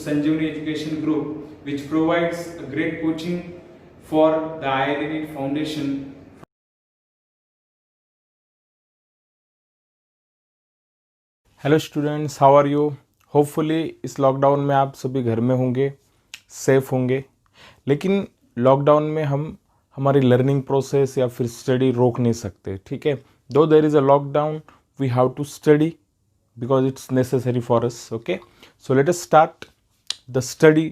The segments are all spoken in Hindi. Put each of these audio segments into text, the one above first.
Sanjeevani Education Group, which provides a great coaching for the IIT Foundation. Hello students, how are you. Hopefully इस लॉकडाउन में आप सभी घर में होंगे, सेफ होंगे। लेकिन लॉकडाउन में हम हमारी लर्निंग प्रोसेस या फिर स्टडी रोक नहीं सकते, ठीक है। Though there is a lockdown, we have to study because it's necessary for us. Okay, so let us start the study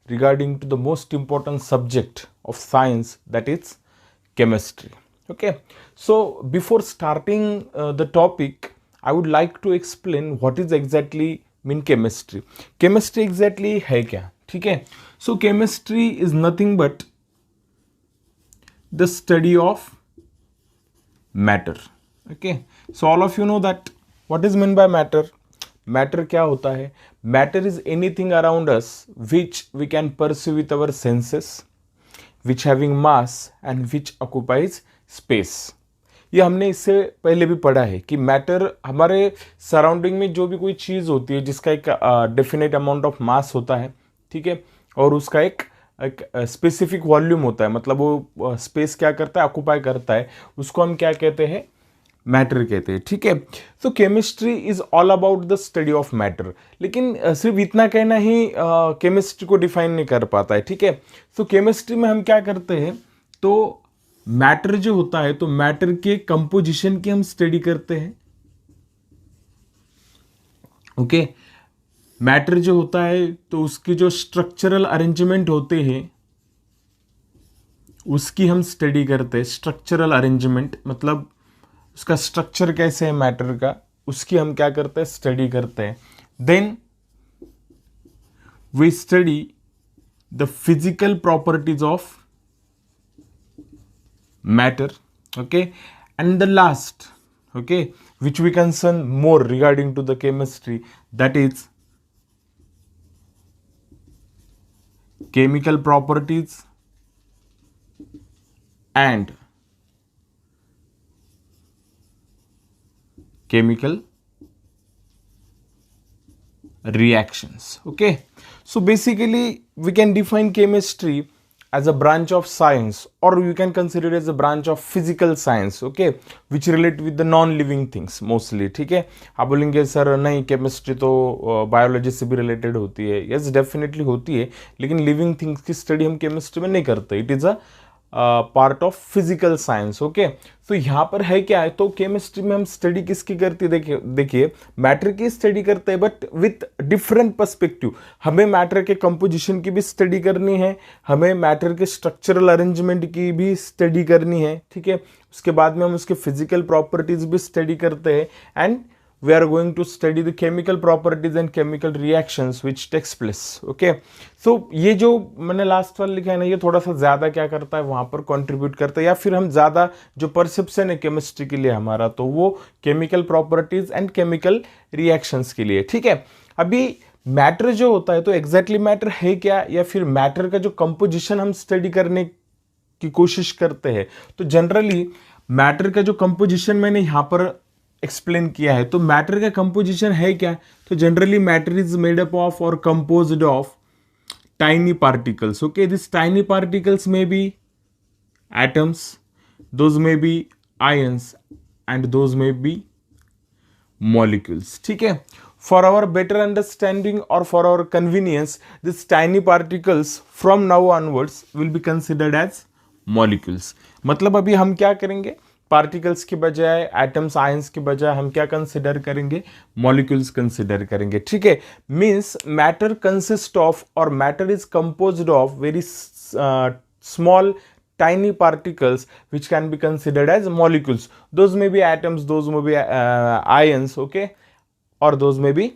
regarding to the most important subject of science, that is chemistry. Okay, so before starting the topic, I would like to explain what is exactly mean chemistry. Chemistry exactly है क्या, ठीक है। So chemistry is nothing but the study of matter. Okay, so all of you know that what is meant by matter. Matter क्या होता है? Matter is anything around us which we can perceive with our senses, which having mass and which occupies space. ये हमने इससे पहले भी पढ़ा है कि मैटर हमारे सराउंडिंग में जो भी कोई चीज़ होती है जिसका एक डेफिनेट अमाउंट ऑफ मास होता है, ठीक है, और उसका एक स्पेसिफिक वॉल्यूम होता है, मतलब वो स्पेस क्या करता है, ऑक्यूपाई करता है, उसको हम क्या कहते हैं, मैटर कहते हैं, ठीक है। तो chemistry is all about the study of matter. लेकिन सिर्फ इतना कहना ही केमिस्ट्री को डिफाइन नहीं कर पाता है, ठीक है। तो केमिस्ट्री में हम क्या करते हैं, तो मैटर जो होता है, तो मैटर के कंपोजिशन की हम स्टडी करते हैं। ओके, मैटर जो होता है तो उसकी जो स्ट्रक्चरल अरेंजमेंट होते हैं उसकी हम स्टडी करते हैं। स्ट्रक्चरल अरेंजमेंट मतलब उसका स्ट्रक्चर कैसे है मैटर का, उसकी हम क्या करते हैं, स्टडी करते हैं। Then we study the physical properties of matter, okay, and the last, okay, which we concern more regarding to the chemistry, that is chemical properties and chemical reactions. Okay, so basically we can define chemistry as a branch of science, or you can consider it as a branch of physical science, okay, which relate with the non living things mostly, ठीक है। आप बोलेंगे सर नहीं केमिस्ट्री तो बायोलॉजी से भी रिलेटेड होती है। यस, डेफिनेटली होती है, लेकिन लिविंग थिंग्स की स्टडी हम केमिस्ट्री में नहीं करते। It is a part of physical science. Okay, तो यहाँ पर है क्या है, तो केमिस्ट्री में हम स्टडी किसकी करती है, देखिए मैटर की स्टडी करते हैं, बट विथ डिफरेंट पर्सपेक्टिव। हमें मैटर के कंपोजिशन की भी स्टडी करनी है, हमें मैटर के स्ट्रक्चरल अरेंजमेंट की भी स्टडी करनी है, ठीक है। उसके बाद में हम उसके फिजिकल प्रॉपर्टीज भी स्टडी करते हैं, and we are going to study the chemical properties and chemical reactions which takes place. Okay, so ये जो मैंने लास्ट वाला लिखा है ना, ये थोड़ा सा ज़्यादा क्या करता है, वहाँ पर कंट्रीब्यूट करता है, या फिर हम ज़्यादा जो परसेप्शन है केमिस्ट्री के लिए हमारा, तो वो chemical properties and chemical reactions के लिए, ठीक है। अभी मैटर जो होता है, तो एग्जैक्टली मैटर है क्या, या फिर मैटर का जो कंपोजिशन हम स्टडी करने की कोशिश करते हैं। तो जनरली मैटर का जो कंपोजिशन मैंने यहाँ पर एक्सप्लेन किया है, तो मैटर का कंपोजिशन है क्या, तो generally matter is made up of or composed of tiny particles. Okay, this tiny particles may be atoms, those may be ions, and those may be molecules, ठीक है। फॉर आवर बेटर अंडरस्टैंडिंग और for our convenience, this tiny particles from now onwards will be considered as molecules. मतलब अभी हम क्या करेंगे, पार्टिकल्स के बजाय, एटम्स, आयंस के बजाय हम क्या कंसिडर करेंगे, मॉलिक्यूल्स कंसिडर करेंगे, ठीक है। मीन्स मैटर कंसिस्ट ऑफ और matter is composed of very small tiny particles which can be considered as molecules. Those may be atoms, those may be ions, okay, or those may be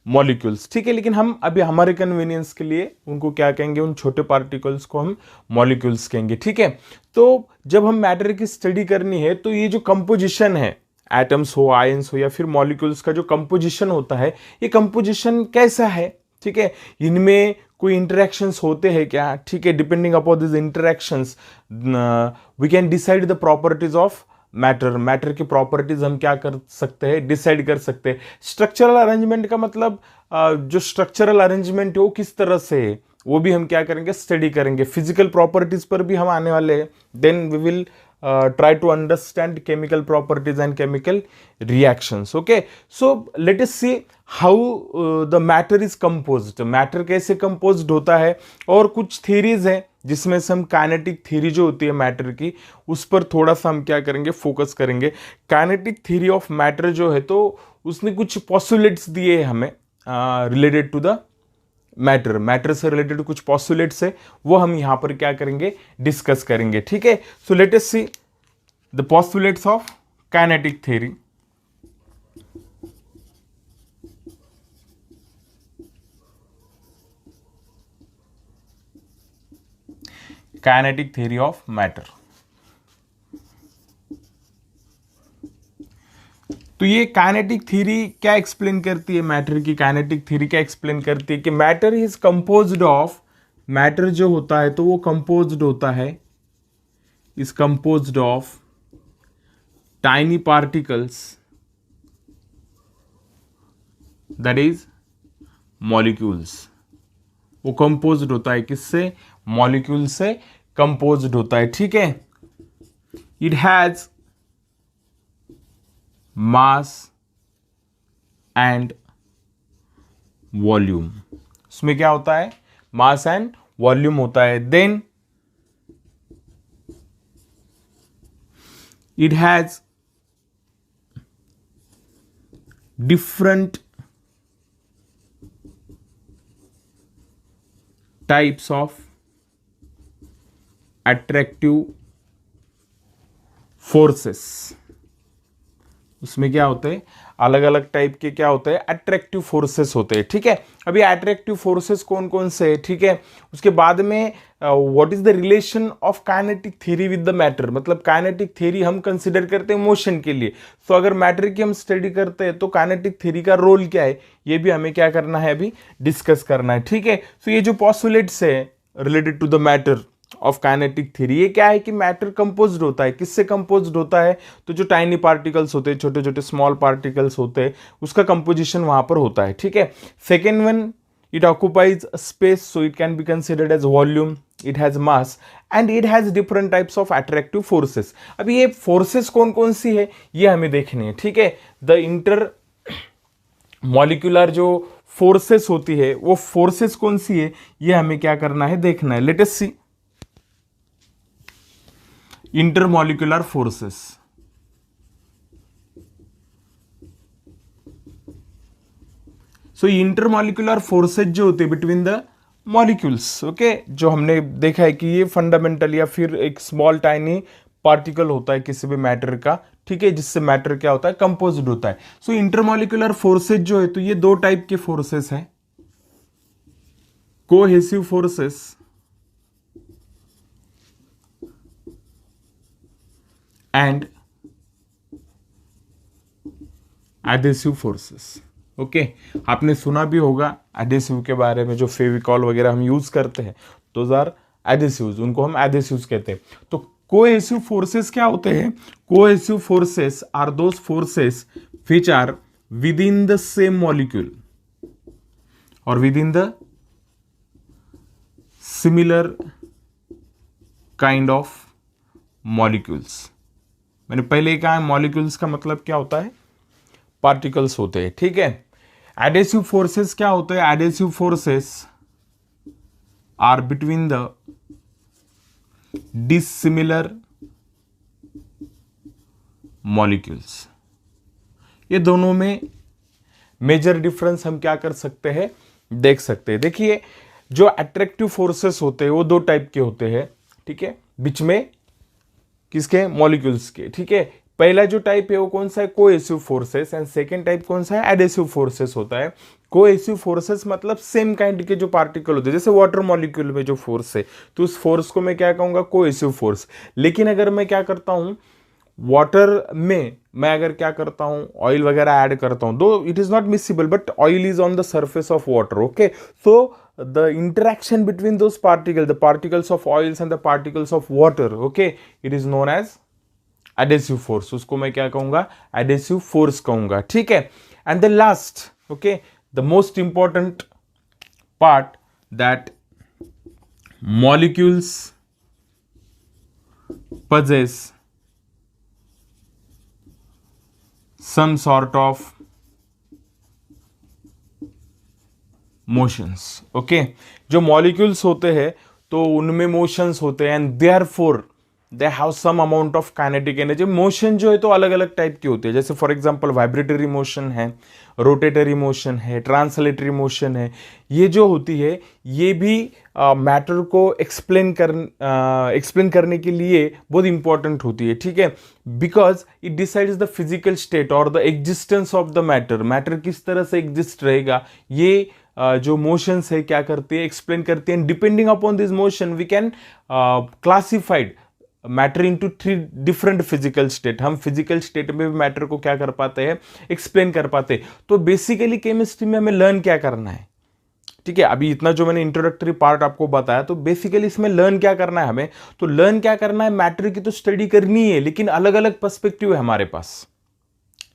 molecules, ठीक है। लेकिन हम अभी हमारे कन्वीनियंस के लिए उनको क्या कहेंगे, उन छोटे पार्टिकल्स को हम मॉलिक्यूल्स कहेंगे, ठीक है। तो जब हम मैटर की स्टडी करनी है, तो ये जो कंपोजिशन है, एटम्स हो, आयंस हो, या फिर मॉलिक्यूल्स का जो कंपोजिशन होता है, ये कंपोजिशन कैसा है, ठीक है। इनमें कोई इंटरेक्शंस होते हैं क्या, ठीक है। Depending upon this interactions we can decide the properties of matter की प्रॉपर्टीज हम क्या कर सकते हैं, डिसाइड कर सकते हैं। स्ट्रक्चरल अरेंजमेंट का मतलब जो स्ट्रक्चरल अरेंजमेंट है वो किस तरह से है वो भी हम क्या करेंगे, स्टडी करेंगे। फिजिकल प्रॉपर्टीज पर भी हम आने वाले हैं। Then we will try to understand chemical properties and chemical reactions. Okay, so let us see how the matter is composed. matter कैसे composed होता है, और कुछ theories हैं जिसमें से हम kinetic theory जो होती है मैटर की उस पर थोड़ा सा हम क्या करेंगे, फोकस करेंगे। kinetic theory of matter जो है तो उसने कुछ postulates दिए हैं हमें related to the मैटर से रिलेटेड कुछ पॉस्टुलेट्स है वो हम यहां पर क्या करेंगे, डिस्कस करेंगे। ठीक है, so let us see the postulates of kinetic theory. Kinetic theory of matter. तो ये काइनेटिक थ्योरी क्या एक्सप्लेन करती है, मैटर की काइनेटिक थ्योरी क्या एक्सप्लेन करती है कि matter is composed of, matter जो होता है तो वो कंपोज्ड होता है, is composed of tiny particles, that is molecules. वो कंपोज्ड होता है किससे, मॉलिक्यूल से कंपोज्ड होता है। ठीक है, it has mass and volume. उसमें क्या होता है, मास एंड वॉल्यूम होता है। Then it has different types of attractive forces. उसमें क्या होते हैं, अलग अलग टाइप के क्या होते हैं, अट्रैक्टिव फोर्सेस होते हैं। ठीक है, अभी अट्रैक्टिव फोर्सेस कौन कौन से है, ठीक है। उसके बाद में what is the relation of kinetic theory with the matter, मतलब काइनेटिक थ्योरी हम कंसिडर करते हैं मोशन के लिए, तो अगर मैटर की हम स्टडी करते हैं तो काइनेटिक थ्योरी का रोल क्या है ये भी हमें क्या करना है, अभी डिस्कस करना है। ठीक है, तो ये जो पॉस्टुलेट्स है related to the matter of kinetic theory, ये क्या है कि मैटर कंपोज्ड होता है, किससे कंपोज्ड होता है, तो जो टाइनी पार्टिकल्स होते हैं, छोटे छोटे स्मॉल पार्टिकल्स होते हैं, उसका कंपोजिशन वहां पर होता है। ठीक है, second one, it occupies space, so it can be considered as volume, it has mass and it has different types of attractive forces. अभी ये फोर्सेस कौन कौन सी है ये हमें देखनी है। ठीक है, द इंटर मॉलिक्यूलर जो फोर्सेस होती है वो फोर्सेस कौन सी है ये हमें क्या करना है, देखना है। लेट अस सी इंटरमॉलिक्यूलर फोर्सेस। सो इंटरमॉलिक्यूलर फोर्सेस जो होते हैं बिटवीन द मॉलिक्यूल्स, ओके, जो हमने देखा है कि ये फंडामेंटल या फिर एक स्मॉल टाइनी पार्टिकल होता है किसी भी मैटर का, ठीक है, जिससे मैटर क्या होता है, कंपोज्ड होता है। सो इंटरमॉलिक्यूलर फोर्सेस जो है तो ये दो टाइप के फोर्सेस हैं, cohesive forces and adhesive forces. Okay, आपने सुना भी होगा एडेसिव के बारे में, जो फेविकॉल वगैरह हम यूज करते हैं दोज आर एडेसिव्स, उनको हम एडेसिव्स कहते हैं। तो कोहेसिव फोर्सेस क्या होते हैं, cohesive forces are those forces which are within the same molecule or within the similar kind of molecules. मैंने पहले ही कहा मॉलिक्यूल्स का मतलब क्या होता है, पार्टिकल्स होते हैं। ठीक है, एडेसिव फोर्सेस क्या होते हैं, adhesive forces are between the dissimilar molecules. ये दोनों में मेजर डिफरेंस हम क्या कर सकते हैं, देख सकते हैं। देखिए, जो अट्रैक्टिव फोर्सेस होते हैं वो दो टाइप के होते हैं, ठीक है, बीच में किसके, मॉलिक्यूल्स के। ठीक है, पहला जो टाइप है वो कौन सा है, cohesive forces, and second type कौन सा है, एडेसिव फोर्सेस होता है। कोहेसिव फोर्सेस मतलब सेम काइंड के जो पार्टिकल होते हैं, जैसे वाटर मॉलिक्यूल में जो फोर्स है तो उस फोर्स को मैं क्या कहूंगा, कोहेसिव फोर्स। लेकिन अगर मैं क्या करता हूं, वाटर में मैं अगर क्या करता हूं, ऑयल वगैरह ऐड करता हूं, दो it is not miscible but oil is on the surface of water, okay, so the interaction between those particles, the particles of oils and the particles of water, okay, it is known as adhesive force। उसको मैं क्या कहूंगा, adhesive force कहूंगा। ठीक है, and the last, okay, the most important part that molecules possess some sort of motions. Okay जो मॉलिक्यूल्स होते हैं तो उनमें मोशंस होते हैं and therefore they have some amount of kinetic energy. Motion जो है तो अलग अलग टाइप के होते हैं, जैसे फॉर एग्जांपल वाइब्रेटरी मोशन है, रोटेटरी मोशन है, ट्रांसलेटरी मोशन है. ये जो होती है ये भी मैटर को एक्सप्लेन करने के लिए बहुत इंपॉर्टेंट होती है. ठीक है, because it decides the physical state और the existence of the matter. Matter किस तरह से एग्जिस्ट रहेगा ये जो मोशंस है क्या करती है, एक्सप्लेन करती है. Depending upon this motion we can classified matter into 3 different physical state. हम फिजिकल स्टेट में भी मैटर को क्या कर पाते हैं, एक्सप्लेन कर पाते हैं. तो बेसिकली केमिस्ट्री में हमें लर्न क्या करना है. ठीक है, अभी इतना जो मैंने इंट्रोडक्टरी पार्ट आपको बताया, तो बेसिकली इसमें लर्न क्या करना है हमें. तो लर्न क्या करना है, मैटर की तो स्टडी करनी है लेकिन अलग अलग पर्सपेक्टिव है हमारे पास.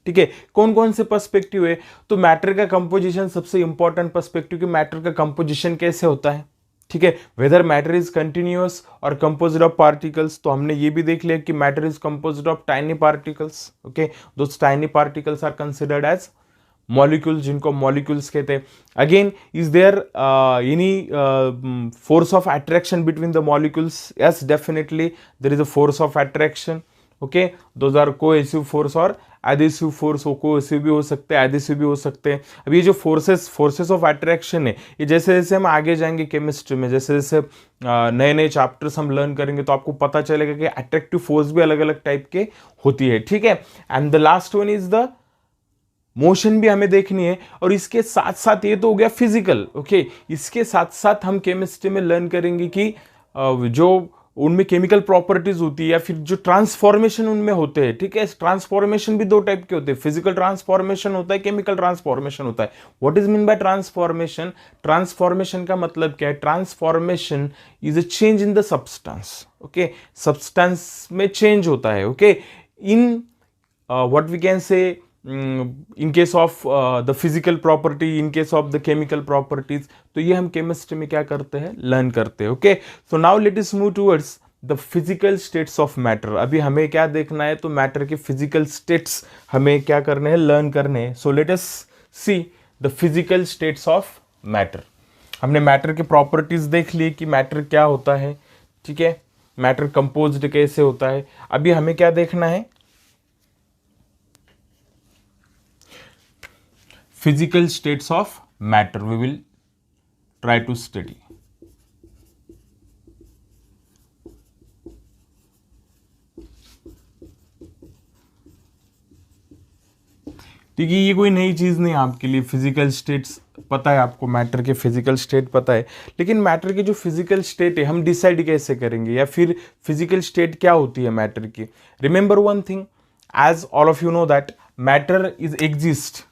ठीक है, कौन कौन से पर्सपेक्टिव है. तो मैटर का कंपोजिशन सबसे इंपॉर्टेंट पर्सपेक्टिव कि मैटर का कंपोजिशन कैसे होता है. ठीक है, वेदर मैटर इज कंटिन्यूअस और कंपोज्ड ऑफ पार्टिकल्स. तो हमने ये भी देख लिया कि matter is composed of tiny particles. Okay, those tiny particles are considered as molecules, जिनको मॉलिक्यूल्स कहते हैं. Again, is there any force of attraction between the molecules. Yes, definitely there is a force of attraction. Okay, those are cohesive force और एडिसिव फोर्स. कोहेसिव भी हो सकते हैं, एडिसिव भी हो सकते हैं. अब ये जो फोर्सेस ऑफ अट्रैक्शन है, ये जैसे जैसे हम आगे जाएंगे केमिस्ट्री में, जैसे जैसे नए नए चैप्टर्स हम लर्न करेंगे तो आपको पता चलेगा कि अट्रैक्टिव फोर्स भी अलग अलग टाइप के होती है. ठीक है, and the last one is the motion भी हमें देखनी है. और इसके साथ साथ ये तो हो गया फिजिकल. ओके, इसके साथ साथ हम केमिस्ट्री में लर्न करेंगे कि जो उनमें केमिकल प्रॉपर्टीज होती है या फिर जो ट्रांसफॉर्मेशन उनमें होते हैं. ठीक है, ट्रांसफॉर्मेशन भी 2 टाइप के होते हैं, फिजिकल ट्रांसफॉर्मेशन होता है, केमिकल ट्रांसफॉर्मेशन होता है. What is mean by transformation. Transformation का मतलब क्या है, transformation is a change in the substance. Okay, substance में चेंज होता है. Okay, in what we can say in case of the physical property, in case of the chemical properties. तो ये हम केमिस्ट्री में क्या करते हैं, लर्न करते हैं. Okay, so now let us move towards the physical states of matter. अभी हमें क्या देखना है, तो मैटर के फिजिकल स्टेट्स हमें क्या करने हैं, लर्न करने हैं. सो let us see the physical states of matter. हमने मैटर के प्रॉपर्टीज देख ली कि मैटर क्या होता है. ठीक है, मैटर कंपोज्ड कैसे होता है. अभी हमें क्या देखना है, physical states of matter we will try to study. ठीक है, ये कोई नई चीज़ नहीं आपके लिए. फिजिकल स्टेट्स पता है आपको, मैटर के फिजिकल स्टेट पता है, लेकिन मैटर के जो फिजिकल स्टेट है हम डिसाइड कैसे करेंगे, या फिर फिजिकल स्टेट क्या होती है मैटर की. Remember one thing, as all of you know that matter is exist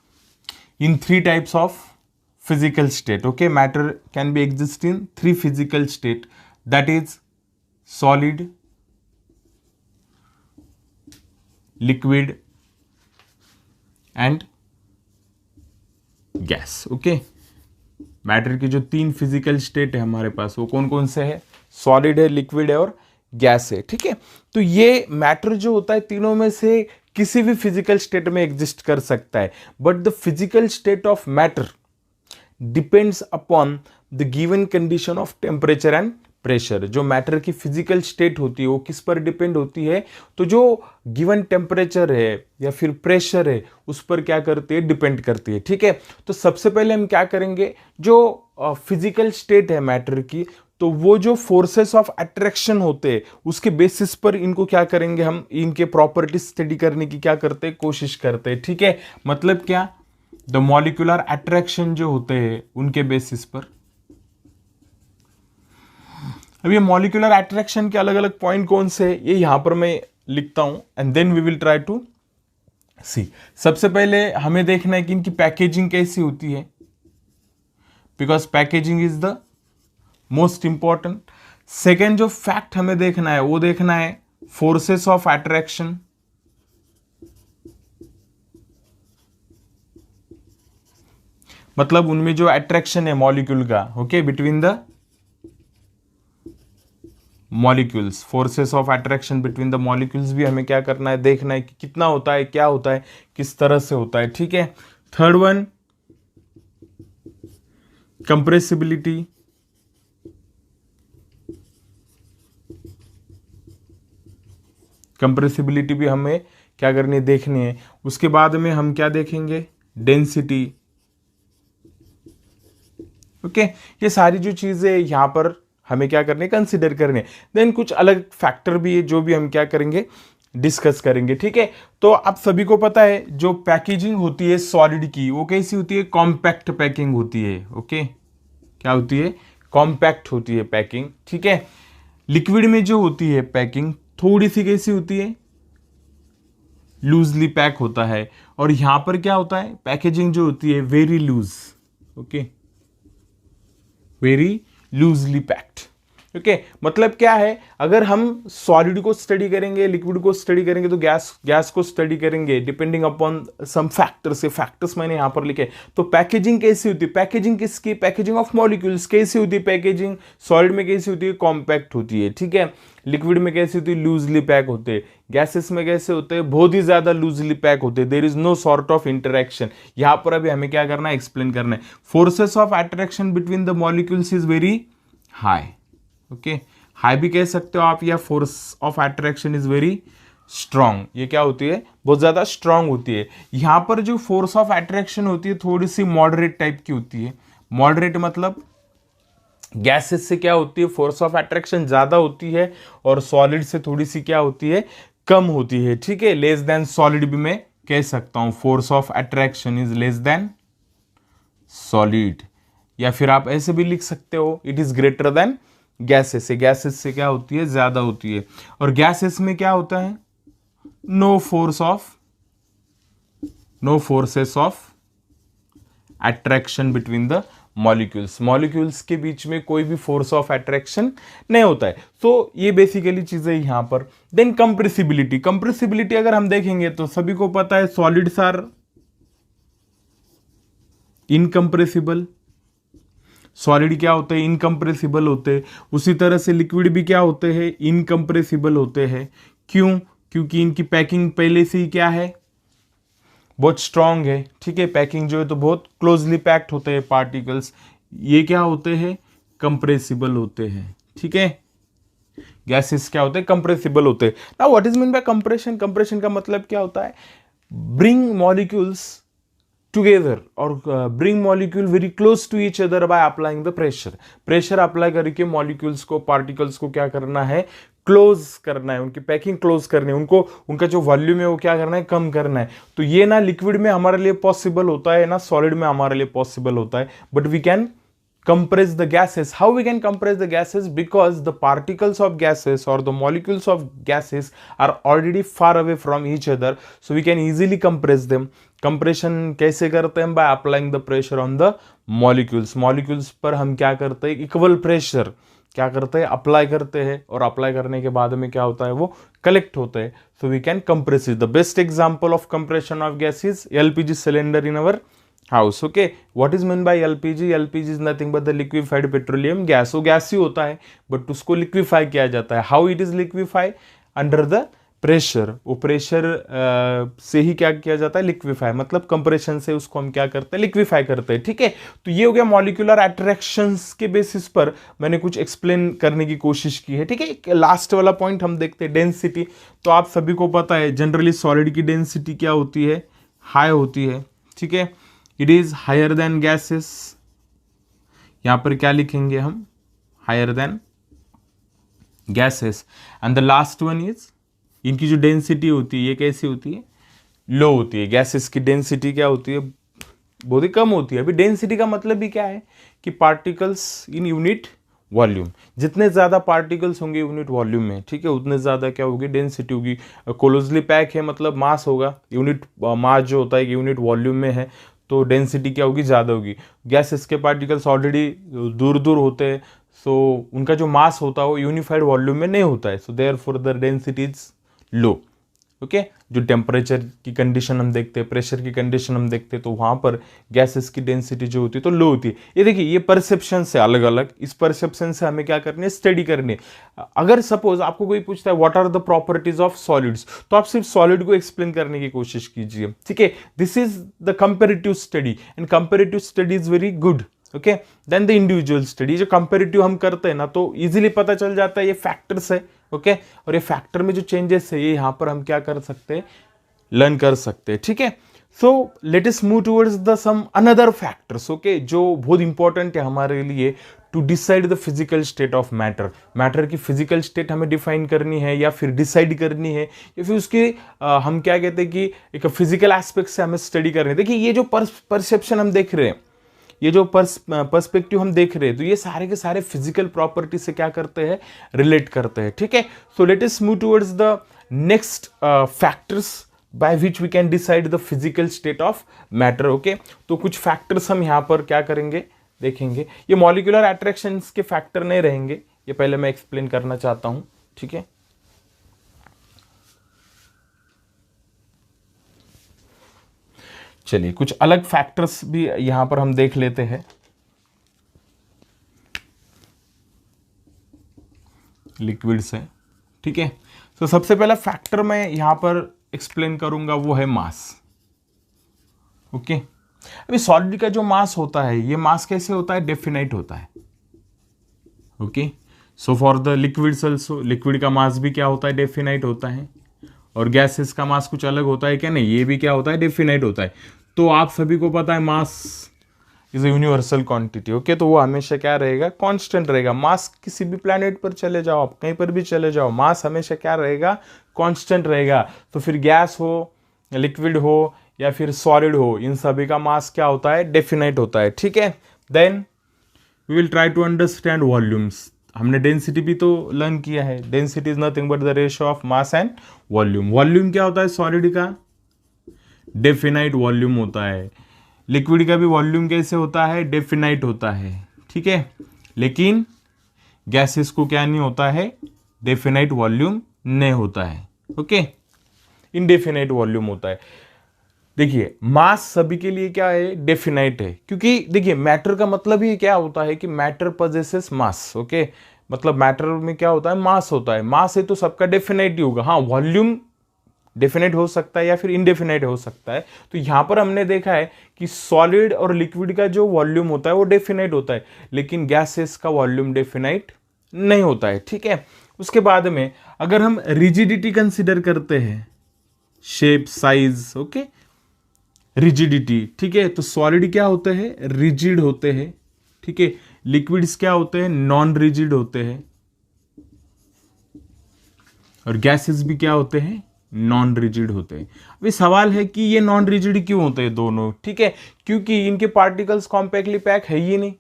in 3 types of physical state. Okay, matter can be exist in 3 physical state, that is solid, liquid and gas. Okay, matter की जो 3 फिजिकल स्टेट है हमारे पास वो कौन कौन से है, सॉलिड है, लिक्विड है और गैस है. ठीक है, तो ये मैटर जो होता है तीनों में से किसी भी फिजिकल स्टेट में एग्जिस्ट कर सकता है. But the physical state of matter depends upon the given condition of temperature and pressure. जो मैटर की फिजिकल स्टेट होती है वो किस पर डिपेंड होती है, तो जो गिवन टेम्परेचर है या फिर प्रेशर है उस पर क्या करती है, डिपेंड करती है. ठीक है, तो सबसे पहले हम क्या करेंगे, जो फिजिकल स्टेट है मैटर की, तो वो जो फोर्सेस ऑफ अट्रैक्शन होते हैं उसके बेसिस पर इनको क्या करेंगे, हम इनके प्रॉपर्टीज स्टडी करने की क्या करते हैं, कोशिश करते हैं. ठीक है, मतलब क्या, द मॉलिक्यूलर अट्रैक्शन जो होते हैं उनके बेसिस पर. अब ये मॉलिक्यूलर अट्रैक्शन के अलग अलग पॉइंट कौन से हैं, ये यहां पर मैं लिखता हूं and then we will try to see. सबसे पहले हमें देखना है कि इनकी पैकेजिंग कैसी होती है, because packaging is the most important. Second जो फैक्ट हमें देखना है वो देखना है फोर्सेस ऑफ अट्रैक्शन. मतलब उनमें जो अट्रैक्शन है मॉलिक्यूल का, okay, between the molecules, forces of attraction between the molecules भी हमें क्या करना है, देखना है कि कितना होता है, क्या होता है, किस तरह से होता है, ठीक है। थर्ड वन, कंप्रेसिबिलिटी, कंप्रेसिबिलिटी भी हमें क्या करनी है, देखनी है। उसके बाद में हम क्या देखेंगे, डेंसिटी, ओके। ये सारी जो चीजें यहाँ पर हमें क्या करने, कंसिडर करने। देन कुछ अलग फैक्टर भी है जो भी हम क्या करेंगे, डिस्कस करेंगे, ठीक है। तो आप सभी को पता है जो पैकेजिंग होती है सॉलिड की, वो कैसी होती है, कॉम्पैक्ट पैकिंग होती है, ओके। क्या होती है, कॉम्पैक्ट होती है पैकिंग, ठीक है। लिक्विड में जो होती है पैकिंग थोड़ी सी कैसी होती है, लूजली पैक होता है। और यहां पर क्या होता है, पैकेजिंग जो होती है very loose, okay, very loosely packed, okay. मतलब क्या है, अगर हम सॉलिड को स्टडी करेंगे, लिक्विड को स्टडी करेंगे, तो गैस को स्टडी करेंगे, डिपेंडिंग अपॉन सम फैक्टर्स। ये फैक्टर्स मैंने यहां पर लिखे। तो पैकेजिंग कैसी होती है, पैकेजिंग किसकी, पैकेजिंग ऑफ मॉलिक्यूल्स कैसी होती है, पैकेजिंग सॉलिड में कैसी होती है, कॉम्पैक्ट होती है, ठीक है। लिक्विड में कैसी होती है, लूजली पैक होते हैं। गैसेस में कैसे होते हैं, बहुत ही ज्यादा लूजली पैक होते हैं। There is no sort of interaction. यहां पर अभी हमें क्या करना है, एक्सप्लेन करना है। Forces of attraction between the molecules is very high, okay. High भी कह सकते हो आप, या force of attraction is very strong. ये क्या होती है, बहुत ज्यादा स्ट्रांग होती है। यहां पर जो फोर्स ऑफ अट्रैक्शन होती है थोड़ी सी मॉडरेट टाइप की होती है। मॉडरेट मतलब गैसेस से क्या होती है, फोर्स ऑफ अट्रैक्शन ज्यादा होती है, और सॉलिड से थोड़ी सी क्या होती है, कम होती है, ठीक है। लेस देन सॉलिड भी मैं कह सकता हूं, force of attraction is less than solid. या फिर आप ऐसे भी लिख सकते हो, it is greater than gases. Gases से क्या होती है, ज्यादा होती है। और गैसेस में क्या होता है, no forces of attraction between the molecules. Molecules के बीच में कोई भी फोर्स ऑफ अट्रैक्शन नहीं होता है। तो ये बेसिकली चीजें यहां पर। देन कंप्रेसिबिलिटी, कंप्रेसिबिलिटी अगर हम देखेंगे तो सभी को पता है सॉलिड्स आर इनकंप्रेसिबल। सॉलिड क्या होते हैं, इनकंप्रेसिबल होते हैं। उसी तरह से लिक्विड भी क्या होते हैं, इनकंप्रेसिबल होते हैं। क्यों, क्योंकि इनकी पैकिंग पहले से ही क्या है, बहुत स्ट्रांग है, ठीक है। पैकिंग जो है तो बहुत क्लोजली पैक्ड होते हैं पार्टिकल्स। ये क्या होते हैं, कंप्रेसिबल होते हैं, ठीक है। गैसेस क्या होते हैं, कंप्रेसिबल होते हैं। Now what is mean by compression, compression का मतलब क्या होता है, ब्रिंग मॉलिक्यूल्स टुगेदर और bring molecule very close to each other by applying the pressure. Pressure apply करके मॉलिक्यूल्स को, पार्टिकल्स को क्या करना है, क्लोज करना है, उनकी पैकिंग क्लोज करनी है, उनको उनका जो वॉल्यूम है वो क्या करना है, कम करना है। तो ये ना लिक्विड में हमारे लिए पॉसिबल होता है, ना सॉलिड में हमारे लिए पॉसिबल होता है। But we can compress the gases. How we can compress the gases? Because the particles of gases or the molecules of gases are already far away from each other, so we can easily compress them. Compression कैसे करते हैं, by applying the pressure on the molecules. Molecules पर हम क्या करते हैं, इक्वल प्रेशर क्या करते हैं, अप्लाई करते हैं, और अप्लाई करने के बाद में क्या होता है, वो कलेक्ट होते हैं। So we can compress it. The best example of compression of gas is LPG cylinder in our house, okay. What is mean by LPG, LPG is nothing but the liquefied petroleum gas. वो गैस ही होता है, बट उसको लिक्विफाई किया जाता है। How it is liquefy, under the pressure. वो प्रेशर से ही क्या किया जाता है, लिक्विफाई, मतलब कंप्रेशन से उसको हम क्या करते हैं, लिक्विफाई करते हैं, ठीक है। तो ये हो गया मॉलिक्यूलर अट्रैक्शंस के बेसिस पर मैंने कुछ एक्सप्लेन करने की कोशिश की है, ठीक है। लास्ट वाला पॉइंट हम देखते हैं, डेंसिटी। तो आप सभी को पता है जनरली सॉलिड की डेंसिटी क्या होती है, हाई होती है, ठीक है। It is higher than gases. यहां पर क्या लिखेंगे हम, higher than gases. And the last one is, इनकी जो डेंसिटी होती है ये कैसी होती है, लो होती है। गैसेस की डेंसिटी क्या होती है, बहुत ही कम होती है। अभी डेंसिटी का मतलब भी क्या है कि पार्टिकल्स इन यूनिट वॉल्यूम। जितने ज्यादा पार्टिकल्स होंगे यूनिट वॉल्यूम में, ठीक है, उतने ज्यादा क्या होगी, डेंसिटी होगी। क्लोजली पैक है मतलब मास होगा, यूनिट मास जो होता है यूनिट वॉल्यूम में है, तो डेंसिटी क्या होगी, ज़्यादा होगी। गैसेस के पार्टिकल्स ऑलरेडी दूर दूर होते हैं, सो उनका जो मास होता है वो यूनिफाइड वॉल्यूम में नहीं होता है, so therefore the density is low. Okay जो टेम्परेचर की कंडीशन हम देखते हैं, प्रेशर की कंडीशन हम देखते हैं, तो वहां पर गैसेस की डेंसिटी जो होती है तो लो होती है। ये देखिए ये परसेप्शन से अलग अलग, इस परसेप्शन से हमें क्या करनी है, स्टडी करनी है। अगर सपोज आपको कोई पूछता है what are the properties of solids, तो आप सिर्फ सॉलिड को एक्सप्लेन करने की कोशिश कीजिए, ठीक है। This is the comparative study and comparative study is very good, okay. Then the individual study, जो कंपेरेटिव हम करते हैं ना तो इजीली पता चल जाता है ये फैक्टर्स है, ओके। और ये फैक्टर में जो चेंजेस है ये यहां पर हम क्या कर सकते हैं, लर्न कर सकते हैं, ठीक है। So let us move towards the some another factors, okay, जो बहुत इंपॉर्टेंट है हमारे लिए to decide the physical state of matter. Matter की फिजिकल स्टेट हमें डिफाइन करनी है या फिर डिसाइड करनी है या फिर उसके हम क्या कहते हैं कि एक फिजिकल एस्पेक्ट से हमें स्टडी करनी है। देखिए ये जो परसेप्शन हम देख रहे हैं, ये जो पर्सपेक्टिव हम देख रहे हैं, तो ये सारे के सारे फिजिकल प्रॉपर्टी से क्या करते हैं, रिलेट करते हैं, ठीक है। So let us move towards the next factors by which we can decide the physical state of matter, okay. तो कुछ फैक्टर्स हम यहां पर क्या करेंगे, देखेंगे। ये मॉलिक्यूलर अट्रैक्शंस के फैक्टर नहीं रहेंगे, ये पहले मैं एक्सप्लेन करना चाहता हूं, ठीक है। चलिए कुछ अलग फैक्टर्स भी यहां पर हम देख लेते हैं। लिक्विड्स है, ठीक है। तो सबसे पहला फैक्टर मैं यहां पर एक्सप्लेन करूंगा वो है मास, ओके। अभी सॉलिड का जो मास होता है, ये मास कैसे होता है, डेफिनाइट होता है, okay. So for the liquids also, liquid का मास भी क्या होता है, डेफिनाइट होता है। और गैसेस का मास कुछ अलग होता है क्या, नहीं, ये भी क्या होता है, डेफिनाइट होता है। तो आप सभी को पता है mass is a universal quantity, okay. तो वो हमेशा क्या रहेगा, कांस्टेंट रहेगा। मास किसी भी प्लैनेट पर चले जाओ, आप कहीं पर भी चले जाओ, मास हमेशा क्या रहेगा, कांस्टेंट रहेगा। तो फिर गैस हो, लिक्विड हो या फिर सॉलिड हो, इन सभी का मास क्या होता है, डेफिनाइट होता है, ठीक है। Then we will try to understand volumes. हमने डेंसिटी भी तो लर्न किया है। Density is nothing but the ratio of mass and volume. Volume क्या होता है, सॉलिड का डेफिनाइट वॉल्यूम होता है। लिक्विड का भी वॉल्यूम कैसे होता है, डेफिनाइट होता है, ठीक है। लेकिन गैसेस को क्या नहीं होता है, डेफिनाइट वॉल्यूम नहीं होता है, ओके। इनडेफिनाइट वॉल्यूम होता है। देखिए मास सभी के लिए क्या है, डेफिनाइट है, क्योंकि देखिए मैटर का मतलब ही क्या होता है कि मैटर पजेसेस मास, ओके। मतलब मैटर में क्या होता है, मास होता है। मास है तो सबका डेफिनाइट ही होगा। हाँ, वॉल्यूम डेफिनेट हो सकता है या फिर इनडेफिनेट हो सकता है। तो यहां पर हमने देखा है कि सॉलिड और लिक्विड का जो वॉल्यूम होता है वो डेफिनेट होता है, लेकिन गैसेस का वॉल्यूम डेफिनेट नहीं होता है, ठीक है। उसके बाद में अगर हम रिजिडिटी कंसिडर करते हैं, शेप, साइज, ओके, रिजिडिटी, ठीक है। तो सॉलिड क्या होते हैं, रिजिड होते हैं, ठीक है। लिक्विड्स क्या होते हैं, नॉन रिजिड होते हैं। और गैसेस भी क्या होते हैं, नॉन रिजिड होते हैं। अभी सवाल है कि ये नॉन रिजिड क्यों होते हैं दोनों, ठीक है। क्योंकि इनके पार्टिकल्स कॉम्पैक्टली पैक है ही नहीं,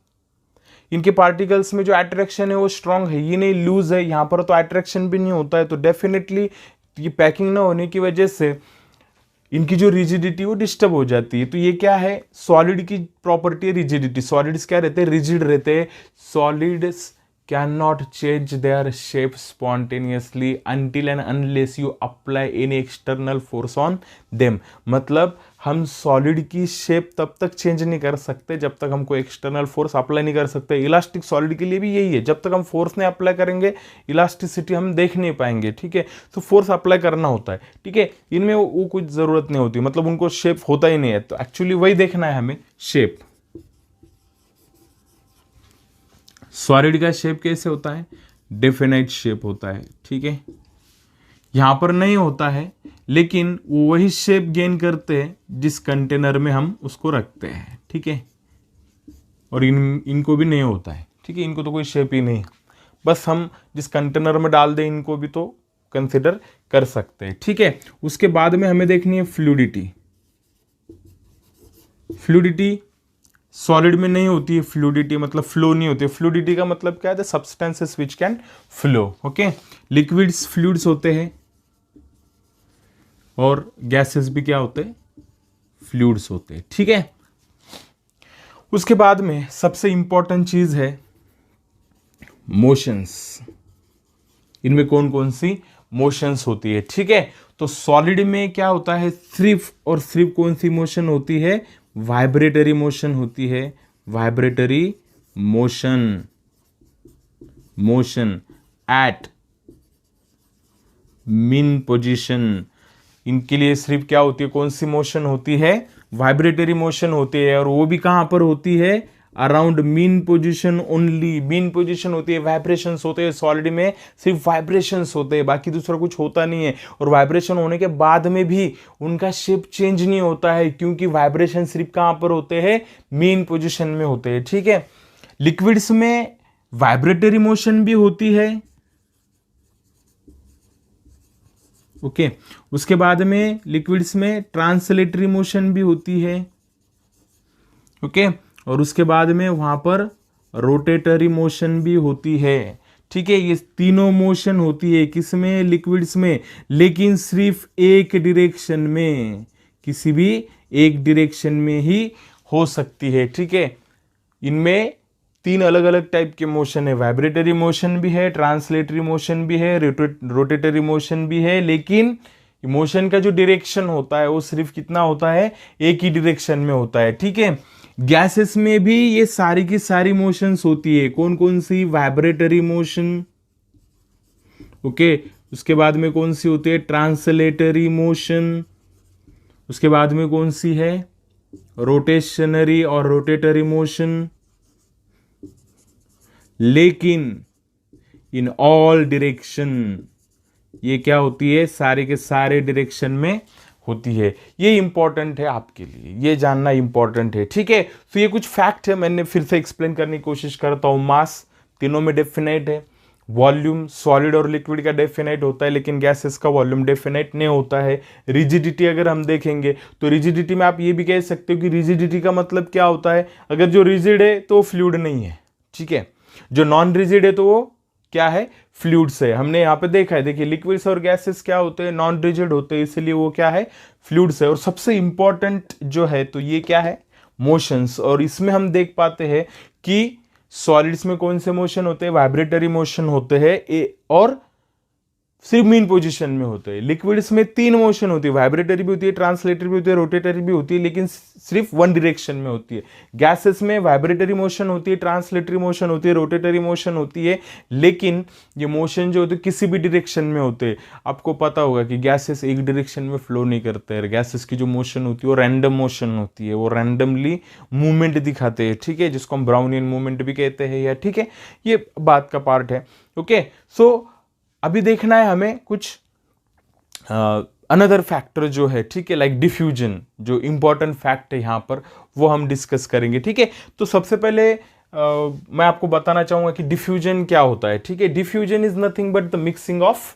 इनके पार्टिकल्स में जो अट्रैक्शन है वो स्ट्रांग है ही नहीं, लूज है। यहां पर तो अट्रैक्शन भी नहीं होता है, तो डेफिनेटली ये पैकिंग ना होने की वजह से इनकी जो रिजिडिटी वो डिस्टर्ब हो जाती है। तो ये क्या है, सॉलिड की प्रॉपर्टी है रिजिडिटी। सॉलिड्स क्या रहते हैं, रिजिड रहते हैं। Solids cannot change their shape spontaneously until and unless you apply any external force on them। मतलब हम सॉलिड की शेप तब तक चेंज नहीं कर सकते जब तक हम कोई एक्सटर्नल फोर्स अप्लाई नहीं कर सकते। इलास्टिक सॉलिड के लिए भी यही है, जब तक हम फोर्स नहीं अप्लाई करेंगे इलास्टिसिटी हम देख नहीं पाएंगे, ठीक है। तो फोर्स अप्लाई करना होता है, ठीक है। इनमें वो कुछ जरूरत नहीं होती, मतलब उनको शेप होता ही नहीं है। तो एक्चुअली वही देखना है हमें, शेप। सॉलिड का शेप कैसे होता है, डेफिनाइट शेप होता है, ठीक है। यहां पर नहीं होता है, लेकिन वो वही शेप गेन करते हैं जिस कंटेनर में हम उसको रखते हैं, ठीक है। और इनको भी नहीं होता है, ठीक है। इनको तो कोई शेप ही नहीं, बस हम जिस कंटेनर में डाल दें इनको भी तो कंसिडर कर सकते हैं, ठीक है। उसके बाद में हमें देखनी है फ्लूइडिटी। फ्लूइडिटी सॉलिड में नहीं होती है। फ्लूइडिटी मतलब फ्लो नहीं होती है। फ्लूइडिटी का मतलब क्या है, the substances which can flow, okay. Liquids fluids होते हैं और गैसेस भी क्या होते हैं, फ्लूइड्स होते हैं, ठीक है। उसके बाद में सबसे इंपॉर्टेंट चीज है मोशंस। इनमें कौन कौन सी मोशंस होती है, ठीक है। तो सॉलिड में क्या होता है, सिर्फ और सिर्फ कौन सी मोशन होती है, वाइब्रेटरी मोशन होती है, vibratory motion, motion at mean position. इनके लिए सिर्फ क्या होती है, कौन सी मोशन होती है, वाइब्रेटरी मोशन होती है, और वो भी कहां पर होती है, around mean position only. Mean position होती है, वाइब्रेशंस होते हैं सॉलिड में, सिर्फ वाइब्रेशंस होते हैं, बाकी दूसरा कुछ होता नहीं है। और वाइब्रेशन होने के बाद में भी उनका शेप चेंज नहीं होता है, क्योंकि वाइब्रेशन सिर्फ कहां पर होते हैं, मीन पोजीशन में होते हैं, ठीक है। लिक्विड्स में वाइब्रेटरी मोशन भी होती है, ओके। उसके बाद में लिक्विड्स में ट्रांसलेटरी मोशन भी होती है, ओके। और उसके बाद में वहां पर रोटेटरी मोशन भी होती है, ठीक है। ये तीनों मोशन होती है किसमें, लिक्विड्स में, लेकिन सिर्फ एक डायरेक्शन में, किसी भी एक डायरेक्शन में ही हो सकती है, ठीक है। इनमें तीन अलग अलग टाइप के मोशन है, वाइब्रेटरी मोशन भी है, ट्रांसलेटरी मोशन भी है, रोटेटरी मोशन भी है, लेकिन मोशन का जो डायरेक्शन होता है वो सिर्फ कितना होता है, एक ही डायरेक्शन में होता है, ठीक है। गैसेस में भी ये सारी की सारी मोशंस होती है, कौन कौन सी, वाइब्रेटरी मोशन, ओके। उसके बाद में कौन सी होती है, ट्रांसलेटरी मोशन। उसके बाद में कौन सी है, रोटेशनरी और रोटेटरी मोशन। लेकिन इन ऑल डायरेक्शन ये क्या होती है, सारे के सारे डायरेक्शन में होती है। ये इंपॉर्टेंट है आपके लिए, ये जानना इंपॉर्टेंट है, ठीक है। तो ये कुछ फैक्ट है, मैंने फिर से एक्सप्लेन करने की कोशिश करता हूं। मास तीनों में डेफिनेट है, वॉल्यूम सॉलिड और लिक्विड का डेफिनेट होता है, लेकिन गैसेस का वॉल्यूम डेफिनेट नहीं होता है। रिजिडिटी अगर हम देखेंगे तो रिजिडिटी में आप ये भी कह सकते हो कि रिजिडिटी का मतलब क्या होता है, अगर जो रिजिड है तो वो फ्लूइड नहीं है, ठीक है। जो नॉन रिजिड है तो वो क्या है, फ्लूइड्स है। हमने यहाँ पे देखा है, देखिए लिक्विड्स और गैसेस क्या होते हैं, नॉन रिजिड होते हैं, इसलिए वो क्या है, फ्लूइड्स है। और सबसे इंपॉर्टेंट जो है तो ये क्या है, मोशंस। और इसमें हम देख पाते हैं कि सॉलिड्स में कौन से मोशन होते हैं, वाइब्रेटरी मोशन होते हैं, और सिर्फ मीन पोजीशन में होते हैं। लिक्विड्स में तीन मोशन होती है, वाइब्रेटरी भी होती है, ट्रांसलेटरी भी होती है, रोटेटरी भी होती है, लेकिन सिर्फ वन डायरेक्शन में होती है। गैसेस में वाइब्रेटरी मोशन होती है, ट्रांसलेटरी मोशन होती है, रोटेटरी मोशन होती है, लेकिन ये मोशन जो होते हैं किसी भी डायरेक्शन में होते हैं। आपको पता होगा कि गैसेस एक डायरेक्शन में फ्लो नहीं करते हैं, गैसेस की जो मोशन होती है वो रैंडम मोशन होती है, वो रैंडमली मूवमेंट दिखाते हैं, ठीक है, जिसको हम ब्राउनियन मूवमेंट भी कहते हैं, या ठीक है, ये बात का पार्ट है, ओके। सो अभी देखना है हमें कुछ अनदर फैक्टर जो है, ठीक है, लाइक डिफ्यूजन, जो इंपॉर्टेंट फैक्ट है यहाँ पर वो हम डिस्कस करेंगे, ठीक है। तो सबसे पहले मैं आपको बताना चाहूंगा कि डिफ्यूजन क्या होता है, ठीक है। Diffusion is nothing but the mixing of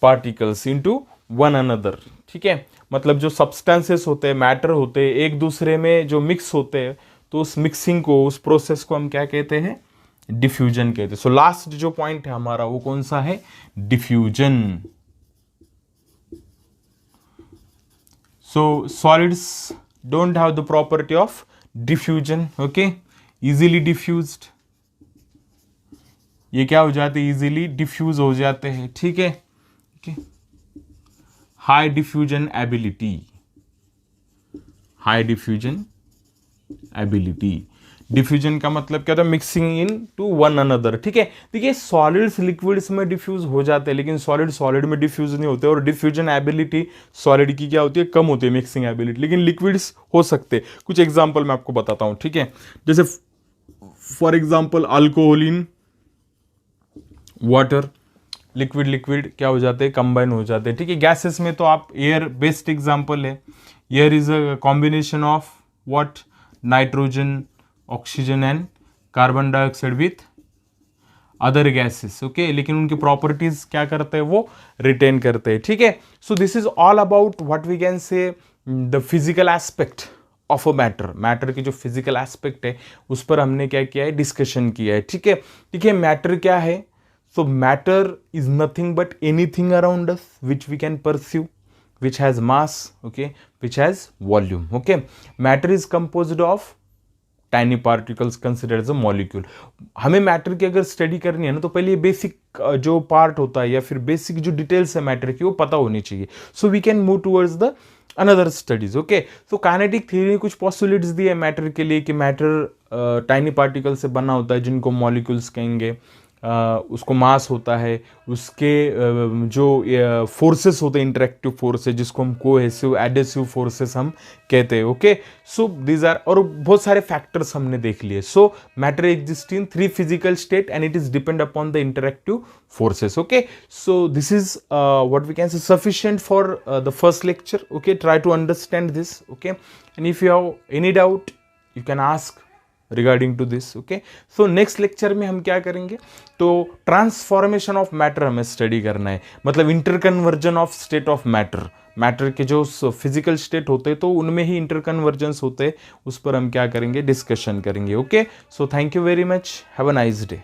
particles into one another, ठीक है। मतलब जो सब्सटेंसेस होते हैं, मैटर होते हैं, एक दूसरे में जो मिक्स होते हैं, तो उस मिक्सिंग को, उस प्रोसेस को हम क्या कहते हैं, डिफ्यूजन कहते हैं। सो लास्ट जो पॉइंट है हमारा वो कौन सा है, diffusion. So solids don't have the property of diffusion, okay, easily diffused, ये क्या हो जाते हैं, इजीली डिफ्यूज हो जाते हैं, ठीक है, okay. High diffusion ability, high diffusion ability. Diffusion का मतलब क्या होता है, mixing into one another, ठीक है। देखिए सॉलिड्स लिक्विड्स में डिफ्यूज हो जाते हैं, लेकिन सॉलिड सॉलिड में डिफ्यूज नहीं होते, और डिफ्यूजन एबिलिटी सॉलिड की क्या होती है, कम होती है, मिक्सिंग एबिलिटी, लेकिन लिक्विड्स हो सकते हैं। कुछ एग्जांपल मैं आपको बताता हूं, ठीक है। जैसे for example alcohol in water, liquid liquid क्या हो जाते हैं, कंबाइन हो जाते हैं, ठीक है। गैसेस में तो आप एयर बेस्ट एग्जांपल है, air is a combination of what, nitrogen, oxygen and carbon dioxide with other gases, okay, लेकिन उनकी प्रॉपर्टीज क्या करते हैं, वो रिटेन करते हैं, ठीक है। So this is all about what we can say the physical aspect of a matter. Matter की जो फिजिकल एस्पेक्ट है उस पर हमने क्या किया है, डिस्कशन किया है, ठीक है। देखिए मैटर क्या है, so matter is nothing but anything around us which we can pursue, which has mass, okay, which has volume, okay. Matter is composed of tiny particles considered as a molecule. हमें मैटर की अगर स्टडी करनी है ना, तो पहले ये बेसिक जो पार्ट होता है या फिर बेसिक जो डिटेल्स है मैटर की वो पता होनी चाहिए, so we can move towards the another studies. Okay, तो काइनेटिक थ्योरी ने कुछ पॉसिबिलिटीज दी है मैटर के लिए कि मैटर टाइनी पार्टिकल से बना होता है जिनको मॉलिक्यूल्स कहेंगे, उसको मास होता है, उसके जो फोर्सेस होते हैं इंटरेक्टिव फोर्सेस जिसको हम कोहेसिव एडेसिव फोर्सेस हम कहते हैं। ओके, सो दीज आर, और बहुत सारे फैक्टर्स हमने देख लिए। सो matter exist in 3 physical state and it is depend upon the interactive forces. Okay, so this is what we can say sufficient for the first lecture. Okay, try to understand this. Okay, and if you have any doubt you can ask regarding to this. Okay, so next lecture में हम क्या करेंगे, तो ट्रांसफॉर्मेशन ऑफ मैटर हमें स्टडी करना है, मतलब interconversion of state of matter. Matter के जो फिजिकल स्टेट होते हैं तो उनमें ही इंटरकन्वर्जेंस होते हैं, उस पर हम क्या करेंगे, डिस्कशन करेंगे। Okay, so thank you very much, have a nice day.